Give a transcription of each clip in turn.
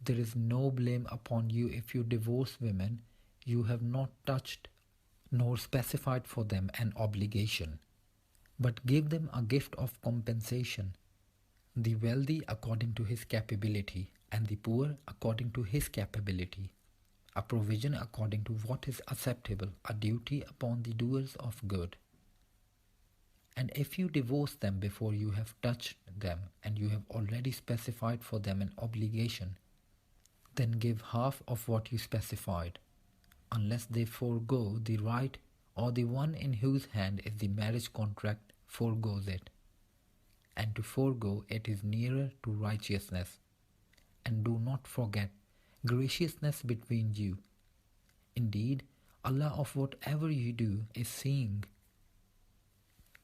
there is no blame upon you if you divorce women you have not touched nor specified for them an obligation, but give them a gift of compensation, the wealthy according to his capability and the poor according to his capability, a provision according to what is acceptable, a duty upon the doers of good. And if you divorce them before you have touched them and you have already specified for them an obligation, then give half of what you specified, unless they forego the right or the one in whose hand is the marriage contract forgoes it. And to forego it is nearer to righteousness. And do not forget graciousness between you. Indeed, Allah of whatever you do is seeing.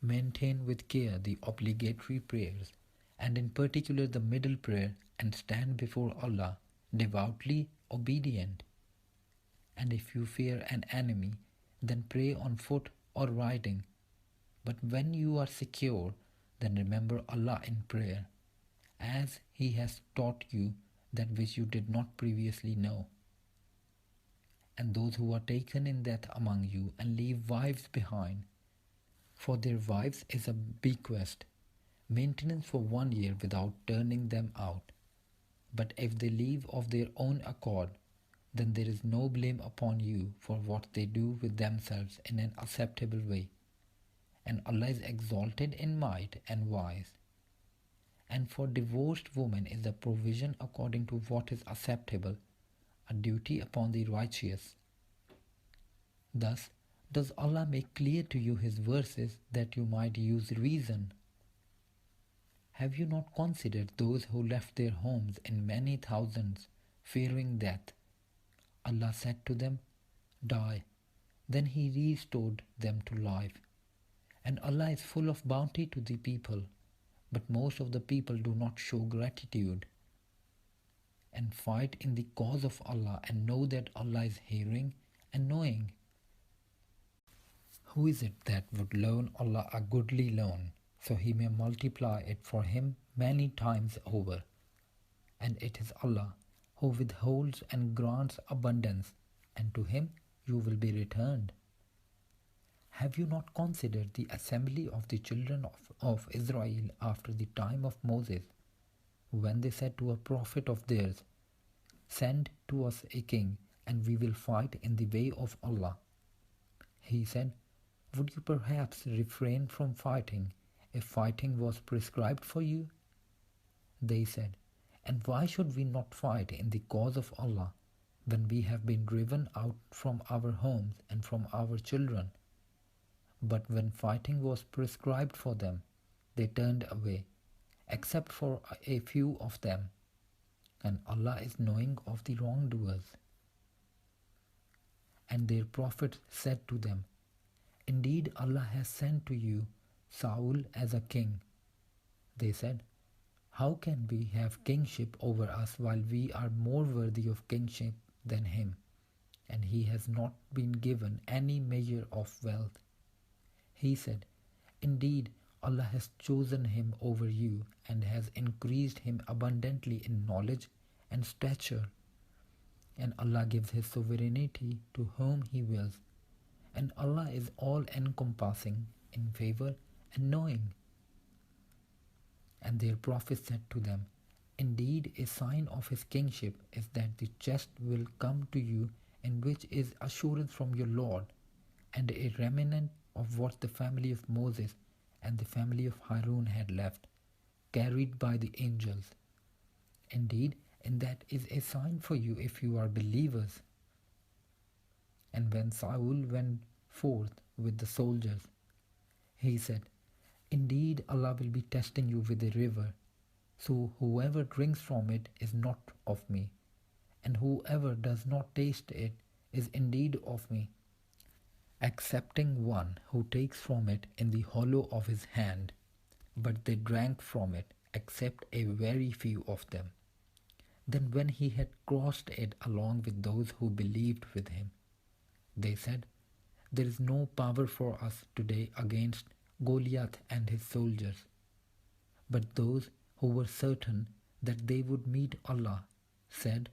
Maintain with care the obligatory prayers, and in particular the middle prayer, and stand before Allah devoutly obedient. And if you fear an enemy, then pray on foot or riding. But when you are secure, then remember Allah in prayer, as He has taught you that which you did not previously know. And those who are taken in death among you and leave wives behind, for their wives is a bequest, maintenance for 1 year without turning them out. But if they leave of their own accord, then there is no blame upon you for what they do with themselves in an acceptable way. And Allah is exalted in might and wise. And for divorced women is a provision according to what is acceptable, a duty upon the righteous. Thus does Allah make clear to you His verses that you might use reason. Have you not considered those who left their homes in many thousands, fearing death? Allah said to them, "Die." Then He restored them to life. And Allah is full of bounty to the people, but most of the people do not show gratitude. And fight in the cause of Allah and know that Allah is hearing and knowing. Who is it that would loan Allah a goodly loan, so He may multiply it for him many times over? And it is Allah who withholds and grants abundance, and to Him you will be returned. Have you not considered the assembly of the children of Israel after the time of Moses, when they said to a prophet of theirs, "Send to us a king, and we will fight in the way of Allah"? He said, "Would you perhaps refrain from fighting if fighting was prescribed for you?" They said, "And why should we not fight in the cause of Allah when we have been driven out from our homes and from our children?" But when fighting was prescribed for them, they turned away, except for a few of them, and Allah is knowing of the wrongdoers. And their prophet said to them, "Indeed, Allah has sent to you Saul as a king." They said, "How can we have kingship over us while we are more worthy of kingship than him, and he has not been given any measure of wealth?" He said, "Indeed, Allah has chosen him over you and has increased him abundantly in knowledge and stature. And Allah gives His sovereignty to whom He wills, and Allah is all-encompassing in favor and knowing." And their prophet said to them, "Indeed, a sign of His kingship is that the chest will come to you in which is assurance from your Lord, and a remnant of what the family of Moses and the family of Harun had left, carried by the angels. Indeed, in that is a sign for you if you are believers." And when Saul went forth with the soldiers, he said, "Indeed, Allah will be testing you with a river, so whoever drinks from it is not of me, and whoever does not taste it is indeed of me, excepting one who takes from it in the hollow of his hand." But they drank from it, except a very few of them. Then when he had crossed it along with those who believed with him, they said, "There is no power for us today against Goliath and his soldiers." But those who were certain that they would meet Allah said,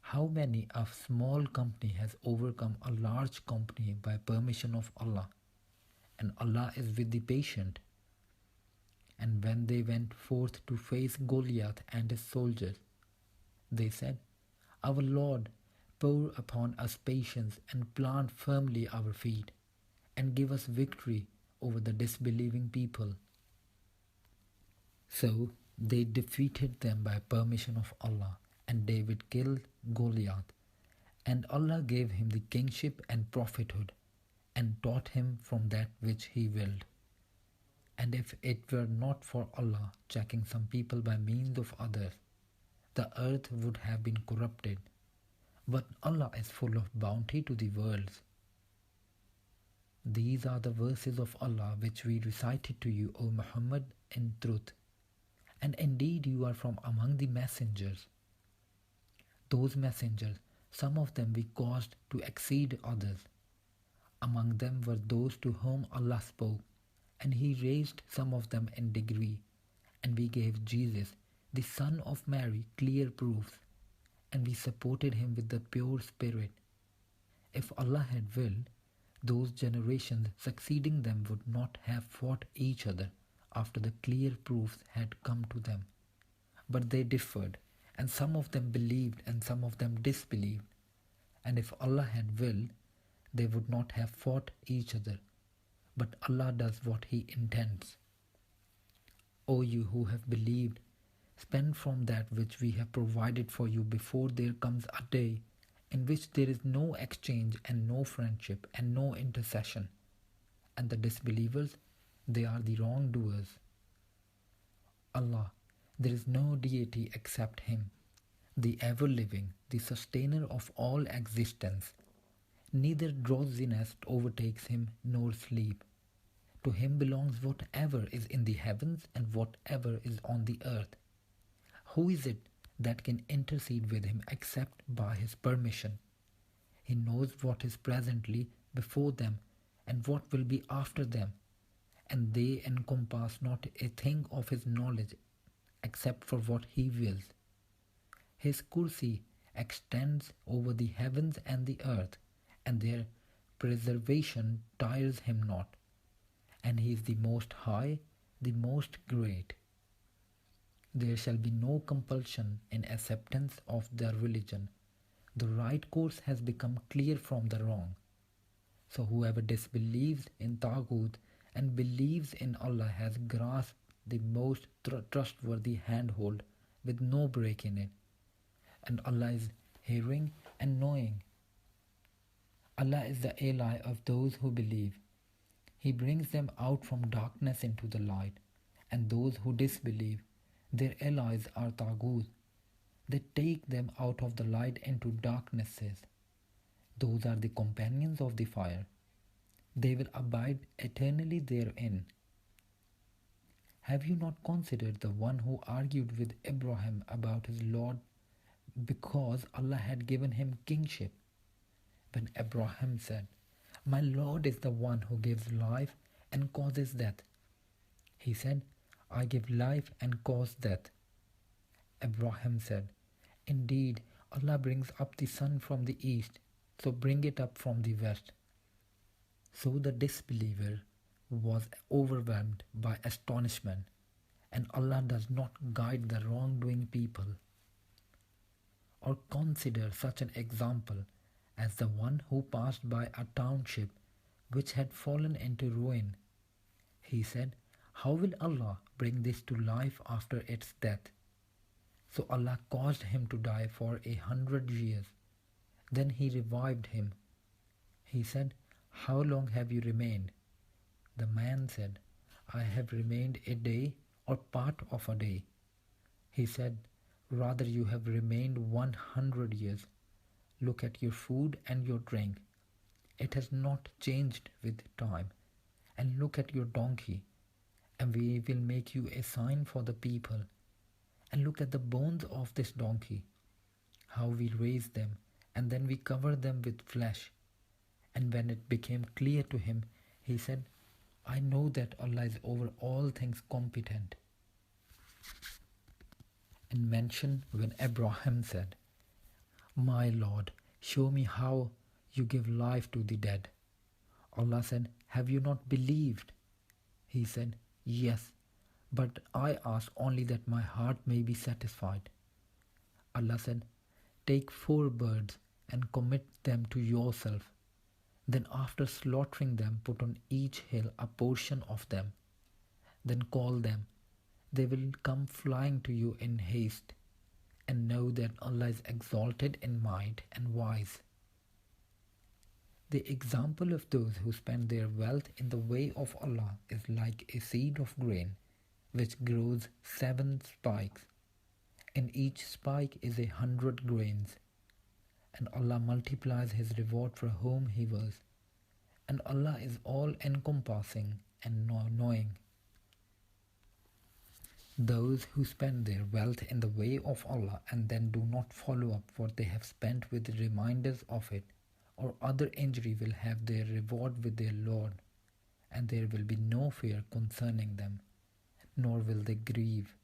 how many a small company has overcome a large company by permission of Allah, and Allah is with the patient. And when they went forth to face Goliath and his soldiers, they said, our Lord, pour upon us patience and plant firmly our feet, and give us victory over the disbelieving people. So they defeated them by permission of Allah, and David killed Goliath, and Allah gave him the kingship and prophethood, and taught him from that which he willed. And if it were not for Allah checking some people by means of others, the earth would have been corrupted. But Allah is full of bounty to the worlds. These are the verses of Allah which we recited to you, O Muhammad, in truth. And indeed you are from among the messengers. Those messengers, some of them we caused to exceed others. Among them were those to whom Allah spoke, and He raised some of them in degree, and we gave Jesus, the son of Mary, clear proofs, and we supported him with the pure spirit. If Allah had willed, those generations succeeding them would not have fought each other after the clear proofs had come to them. But they differed, and some of them believed and some of them disbelieved. And if Allah had willed, they would not have fought each other. But Allah does what He intends. O you who have believed, spend from that which we have provided for you before there comes a day in which there is no exchange and no friendship and no intercession. And the disbelievers, they are the wrongdoers. Allah, there is no deity except Him, the ever-living, the sustainer of all existence. Neither drowsiness overtakes Him nor sleep. To Him belongs whatever is in the heavens and whatever is on the earth. Who is it that can intercede with Him except by His permission? He knows what is presently before them and what will be after them, and they encompass not a thing of His knowledge except for what He wills. His kursi extends over the heavens and the earth, and their preservation tires Him not. And He is the Most High, the Most Great. There shall be no compulsion in acceptance of their religion. The right course has become clear from the wrong. So whoever disbelieves in Taghut and believes in Allah has grasped the most trustworthy handhold with no break in it. And Allah is hearing and knowing. Allah is the ally of those who believe. He brings them out from darkness into the light, and those who disbelieve, their allies are Taghut. They take them out of the light into darknesses. Those are the companions of the fire. They will abide eternally therein. Have you not considered the one who argued with Abraham about his Lord because Allah had given him kingship? When Abraham said, my Lord is the one who gives life and causes death. He said, I give life and cause death. Abraham said, indeed, Allah brings up the sun from the east, so bring it up from the west. So the disbeliever was overwhelmed by astonishment, and Allah does not guide the wrongdoing people. Or consider such an example as the one who passed by a township which had fallen into ruin. He said, how will Allah bring this to life after its death? So Allah caused him to die for 100 years. Then He revived him. He said, how long have you remained? The man said, I have remained a day or part of a day. He said, rather you have remained 100 years. Look at your food and your drink. It has not changed with time. And look at your donkey, and we will make you a sign for the people. And look at the bones of this donkey, how we raise them, and then we cover them with flesh. And when it became clear to him, he said, I know that Allah is over all things competent. and mention when Abraham said, "My Lord, show me how you give life to the dead." Allah said, "Have you not believed?" He said, "Yes, but I ask only that my heart may be satisfied." Allah said, "Take 4 birds and commit them to yourself. Then after slaughtering them, put on each hill a portion of them. Then call them. They will come flying to you in haste. And know that Allah is exalted in might and wise." The example of those who spend their wealth in the way of Allah is like a seed of grain, which grows 7 spikes. In each spike is 100 grains. And Allah multiplies His reward for whom He wills. And Allah is all-encompassing and knowing. Those who spend their wealth in the way of Allah and then do not follow up what they have spent with reminders of it or other injury will have their reward with their Lord, and there will be no fear concerning them, nor will they grieve.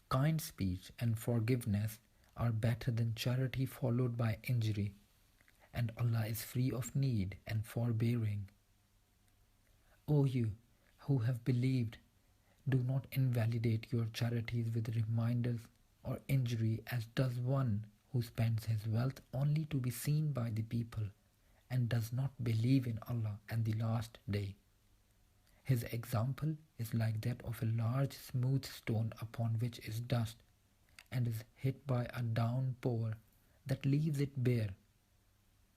Kind speech and forgiveness are better than charity followed by injury, and Allah is free of need and forbearing. O you who have believed, do not invalidate your charities with reminders or injury, as does one who spends his wealth only to be seen by the people and does not believe in Allah and the last day. His example is like that of a large smooth stone upon which is dust and is hit by a downpour that leaves it bare.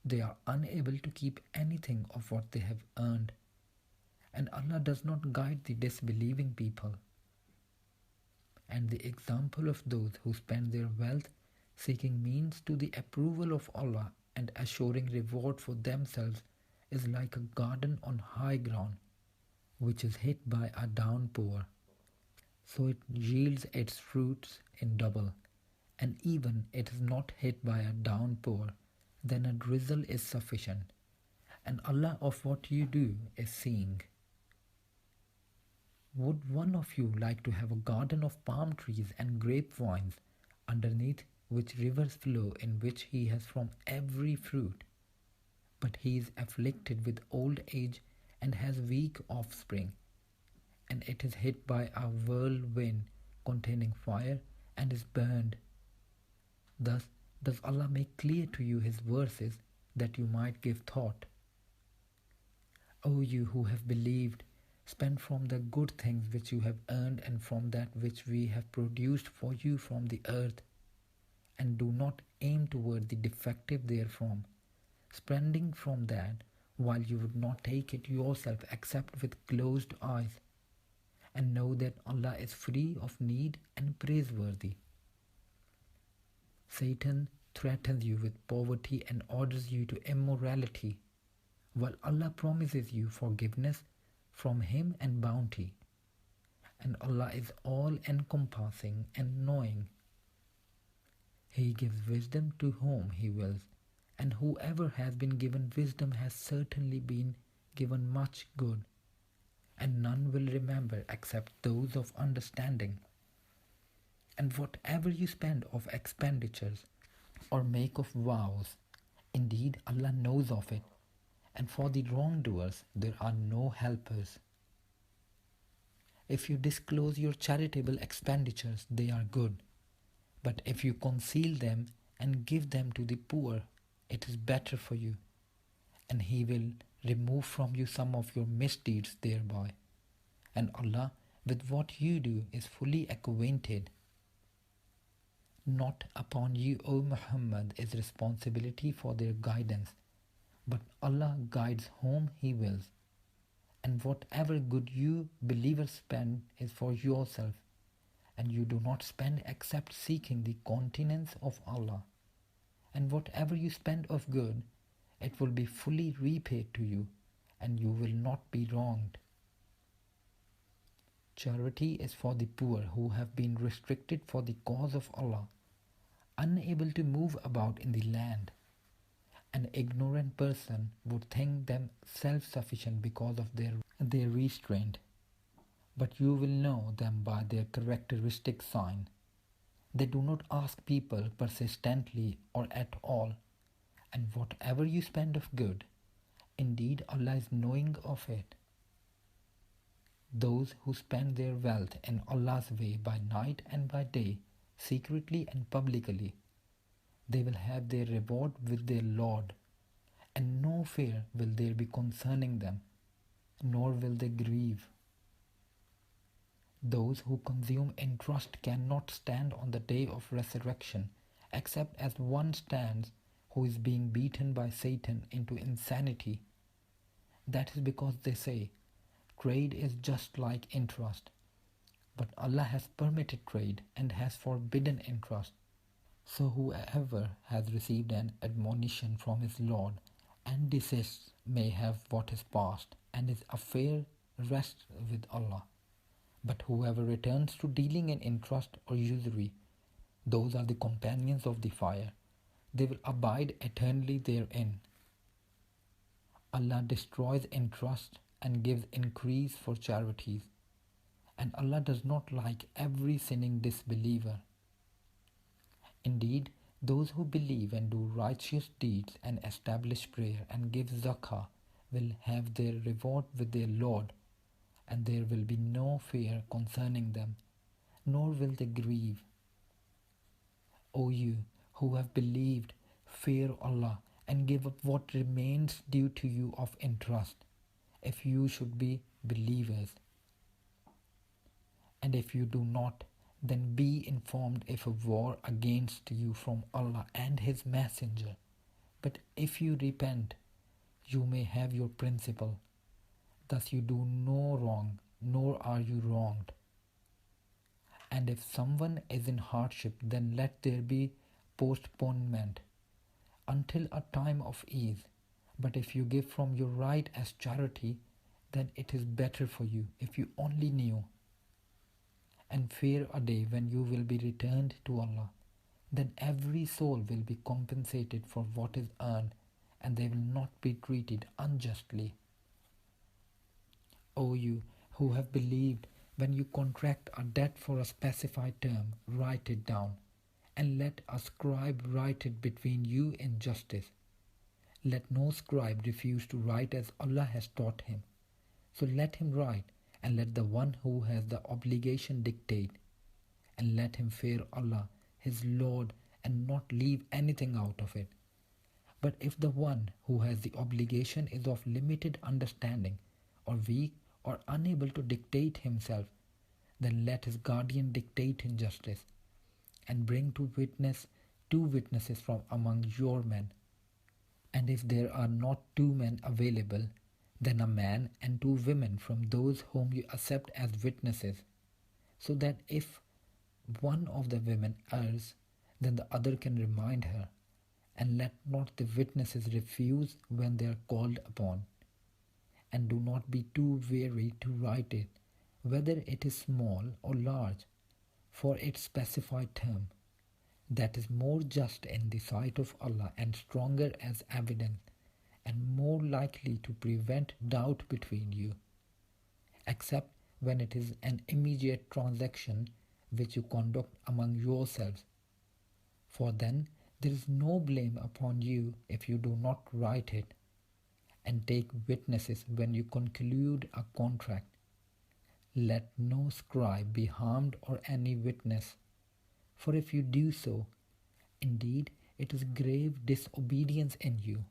They are unable to keep anything of what they have earned, and Allah does not guide the disbelieving people. And the example of those who spend their wealth seeking means to the approval of Allah and assuring reward for themselves is like a garden on high ground, which is hit by a downpour. So it yields its fruits in double, and even it is not hit by a downpour, then a drizzle is sufficient, and Allah of what you do is seeing. Would one of you like to have a garden of palm trees and grapevines, underneath which rivers flow, in which he has from every fruit? But he is afflicted with old age and has weak offspring, and it is hit by a whirlwind containing fire and is burned. Thus does Allah make clear to you His verses, that you might give thought. O you who have believed, spend from the good things which you have earned and from that which we have produced for you from the earth, and do not aim toward the defective therefrom, spending from that while you would not take it yourself except with closed eyes, and know that Allah is free of need and praiseworthy. Satan threatens you with poverty and orders you to immorality, while Allah promises you forgiveness from Him and bounty, and Allah is all-encompassing and knowing. He gives wisdom to whom He wills, and whoever has been given wisdom has certainly been given much good, and none will remember except those of understanding. And whatever you spend of expenditures or make of vows, indeed Allah knows of it, and for the wrongdoers there are no helpers. If you disclose your charitable expenditures, they are good, but if you conceal them and give them to the poor, it is better for you, and He will remove from you some of your misdeeds thereby, and Allah with what you do is fully acquainted. Not upon you, O Muhammad, is responsibility for their guidance, but Allah guides whom He wills. And whatever good you believers spend is for yourself, and you do not spend except seeking the continence of Allah. And whatever you spend of good, it will be fully repaid to you, and you will not be wronged. Charity is for the poor who have been restricted for the cause of Allah, unable to move about in the land. An ignorant person would think them self-sufficient because of their restraint, but you will know them by their characteristic sign. They do not ask people persistently or at all, and whatever you spend of good, indeed Allah is knowing of it. Those who spend their wealth in Allah's way by night and by day, secretly and publicly, they will have their reward with their Lord, and no fear will there be concerning them, nor will they grieve. Those who consume in trust cannot stand on the day of resurrection, except as one stands who is being beaten by Satan into insanity. That is because they say, trade is just like interest. But Allah has permitted trade and has forbidden interest. So whoever has received an admonition from his Lord and desists may have what is past, and his affair rests with Allah. But whoever returns to dealing in interest or usury, those are the companions of the fire. They will abide eternally therein. Allah destroys interest and gives increase for charities. And Allah does not like every sinning disbeliever. Indeed, those who believe and do righteous deeds and establish prayer and give zakah will have their reward with their Lord, and there will be no fear concerning them, nor will they grieve. O you who have believed, fear Allah and give up what remains due to you of interest, if you should be believers. And if you do not, then be informed if a war against you from Allah and His Messenger. But if you repent, you may have your principle. Thus you do no wrong, nor are you wronged. And if someone is in hardship, then let there be postponement until a time of ease. But if you give from your right as charity, then it is better for you if you only knew. And fear a day when you will be returned to Allah. Then every soul will be compensated for what is earned, and they will not be treated unjustly. O you who have believed, when you contract a debt for a specified term, write it down, and let a scribe write it between you in justice. Let no scribe refuse to write as Allah has taught him. So let him write, and let the one who has the obligation dictate, and let him fear Allah, his Lord, and not leave anything out of it. But if the one who has the obligation is of limited understanding, or weak, or unable to dictate himself, then let his guardian dictate in justice, and bring to witness 2 witnesses from among your men. And if there are not 2 men available, then a man and 2 women from those whom you accept as witnesses, so that if one of the women errs, then the other can remind her, and let not the witnesses refuse when they are called upon. And do not be too weary to write it, whether it is small or large, for its specified term. That is more just in the sight of Allah and stronger as evidence, and more likely to prevent doubt between you, except when it is an immediate transaction which you conduct among yourselves. For then there is no blame upon you if you do not write it, and take witnesses when you conclude a contract. Let no scribe be harmed or any witness, for if you do so, indeed it is grave disobedience in you.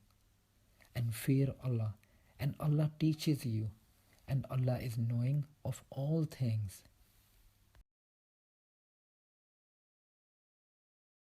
And fear Allah, and Allah teaches you, and Allah is knowing of all things.